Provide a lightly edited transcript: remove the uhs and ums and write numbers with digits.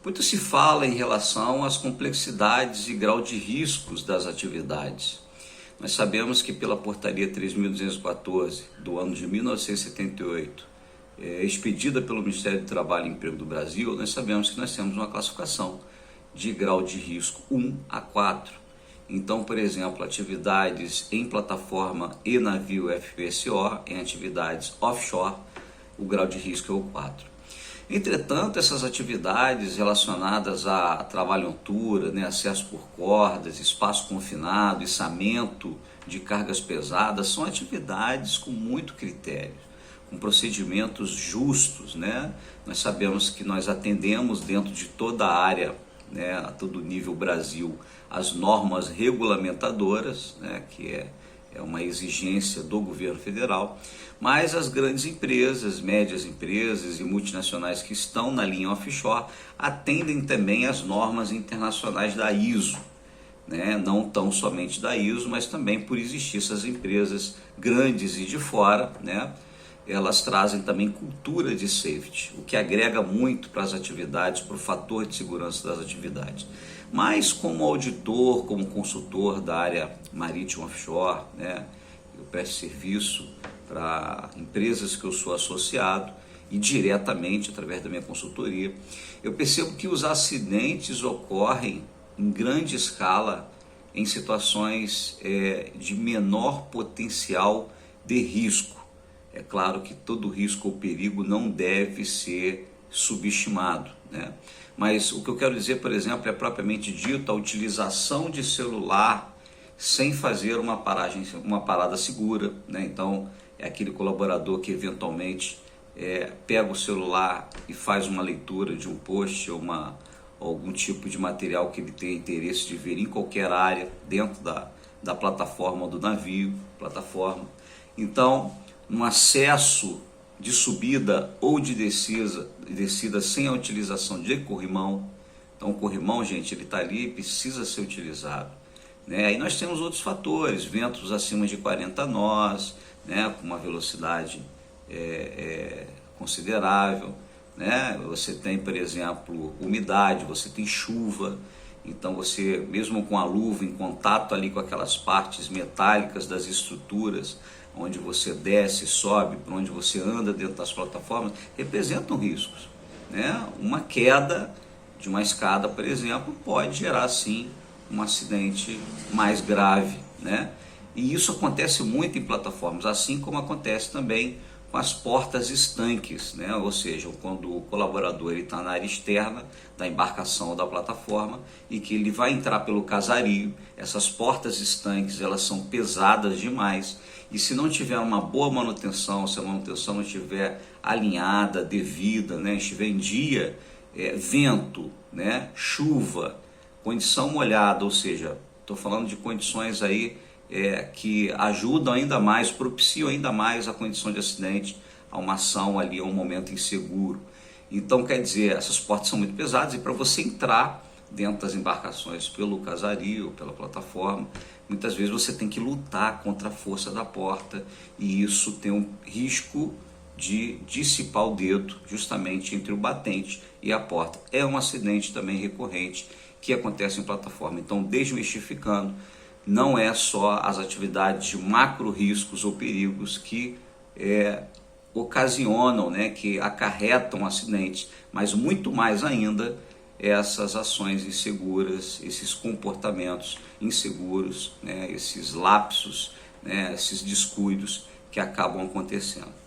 Muito se fala em relação às complexidades e grau de riscos das atividades. Nós sabemos que pela Portaria 3.214 do ano de 1978, expedida pelo Ministério do Trabalho e Emprego do Brasil, nós sabemos que nós temos uma classificação de grau de risco 1 a 4. Então, por exemplo, atividades em plataforma e navio FPSO, em atividades offshore, o grau de risco é o 4. Entretanto, essas atividades relacionadas a trabalho em altura, acesso por cordas, espaço confinado, içamento de cargas pesadas, são atividades com muito critério, com procedimentos justos. Nós sabemos que nós atendemos dentro de toda a área, a todo nível Brasil, as normas regulamentadoras, que é uma exigência do governo federal, mas as grandes empresas, médias empresas e multinacionais que estão na linha offshore atendem também às normas internacionais da ISO, não tão somente da ISO, mas também por existir essas empresas grandes e de fora, elas trazem também cultura de safety, o que agrega muito para as atividades, para o fator de segurança das atividades. Mas como auditor, como consultor da área marítima offshore, eu presto serviço para empresas que eu sou associado e diretamente através da minha consultoria, eu percebo que os acidentes ocorrem em grande escala em situações de menor potencial de risco. É claro que todo risco ou perigo não deve ser subestimado, Mas o que eu quero dizer, por exemplo, é propriamente dito a utilização de celular sem fazer uma parada segura, Então, é aquele colaborador que eventualmente pega o celular e faz uma leitura de um post ou algum tipo de material que ele tenha interesse de ver em qualquer área dentro da plataforma do navio, Então, um acesso de subida ou de descida sem a utilização de corrimão. Então o corrimão, gente, ele está ali e precisa ser utilizado. Aí nós temos outros fatores, ventos acima de 40 nós, com uma velocidade considerável. Você tem, por exemplo, umidade, você tem chuva. Então você, mesmo com a luva em contato ali com aquelas partes metálicas das estruturas, onde você desce, sobe, por onde você anda dentro das plataformas, representam riscos. Uma queda de uma escada, por exemplo, pode gerar sim um acidente mais grave. E isso acontece muito em plataformas, assim como acontece também com as portas estanques, ou seja, quando o colaborador está na área externa da embarcação ou da plataforma e que ele vai entrar pelo casario, essas portas estanques elas são pesadas demais e se não tiver uma boa manutenção, se a manutenção não estiver alinhada, devida, estiver em dia, vento, chuva, condição molhada, ou seja, estou falando de condições aí que ajudam ainda mais, propiciam ainda mais a condição de acidente, a uma ação ali, a um momento inseguro. Então, quer dizer, essas portas são muito pesadas e para você entrar dentro das embarcações pelo casario, pela plataforma, muitas vezes você tem que lutar contra a força da porta e isso tem um risco de dissipar o dedo justamente entre o batente e a porta. É um acidente também recorrente que acontece em plataforma. Então, desmistificando, não é só as atividades de macro riscos ou perigos que ocasionam, que acarretam acidentes, mas muito mais ainda essas ações inseguras, esses comportamentos inseguros, esses lapsos, esses descuidos que acabam acontecendo.